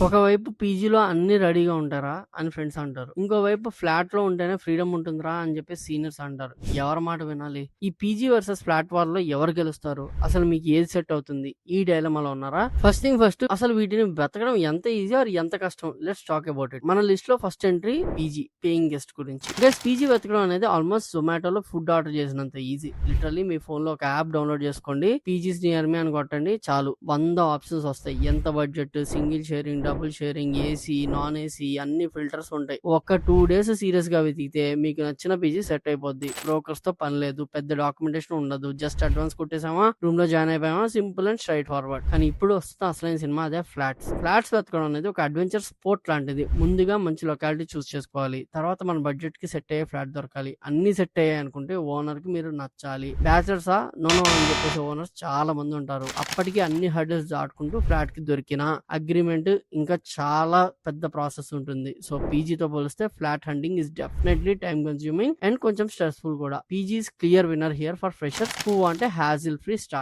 ఒకవైపు పీజీలో అన్ని రెడీగా ఉంటారా అని ఫ్రెండ్స్ అంటారు. ఇంకోవైపు ఫ్లాట్ లో ఉంటేనే ఫ్రీడమ్ ఉంటుందిరా అని చెప్పి సీనియర్స్ అంటారు. ఎవరి మాట వినాలి? ఈ పీజీ వర్సెస్ ఫ్లాట్ వార్ లో ఎవరు గెలుస్తారు? అసలు మీకు ఏది సెట్ అవుతుంది? ఈ డైలమాలో ఉన్నారా? ఫస్ట్ థింగ్ ఫస్ట్, అసలు వీటిని బ్రతకడం ఎంత ఈజీ ఆర్ ఎంత కష్టం? Let's talk about it. మన లిస్ట్ లో first entry PG, paying guest గురించి. గెస్ట్ పీజీ వెతకడం అనేది ఆల్మోస్ట్ జొమాటోలో ఫుడ్ ఆర్డర్ చేసినంత ఈజీ. లిటరల్లీ మీ ఫోన్ లో ఒక యాప్ డౌన్లోడ్ చేసుకోండి, పీజీస్ నియర్ మీ అని కొట్టండి, చాలు 100 ఆప్షన్స్ వస్తాయి. ఎంత budget, single sharing, double sharing, AC, non AC, అన్ని ఫిల్టర్స్ ఉంటాయి. ఒక 2 days సీరియస్ గా వెతికితే మీకు నచ్చిన పీజీ సెట్ అయిపోద్ది. బ్రోకర్స్ తో పని లేదు, పెద్ద డాక్యుమెంటేషన్ ఉండదు, జస్ట్ అడ్వాన్స్ కొట్టేసామా, రూమ్ లో జాయిన్ అయిపోయామా, సింపుల్ అండ్ స్ట్రైట్ ఫార్వర్డ్. కానీ ఇప్పుడు వస్తున్న అసలైన సినిమా అదే ఫ్లాట్స్. ఫ్లాట్స్ వెతకడం అనేది ఒక అడ్వెంచర్ స్పోర్ట్ లాంటిది. ముందుగా మంచి లొకాలిటీ చూస్ చేసుకోవాలి, తర్వాత మన బడ్జెట్ కి సెట్ అయ్యే ఫ్లాట్ దొరకాలి. అన్ని సెట్ అయ్యాయి అనుకుంటే ఓనర్ కి మీరు నచ్చాలి. బ్యాచలర్సా నో అని చెప్పేసి ఓనర్స్ చాలా మంది ఉంటారు. అప్పటికి అన్ని హర్డల్స్ దాటుకుంటూ ఫ్లాట్ కి దొరికిన అగ్రిమెంట్ ఇంకా చాలా పెద్ద ప్రాసెస్ ఉంటుంది. సో పీజీతో పోలిస్తే flat hunting is definitely time consuming and కొంచెం స్ట్రెస్ఫుల్ కూడా. PG is clear winner here for freshers who want a hassle free start.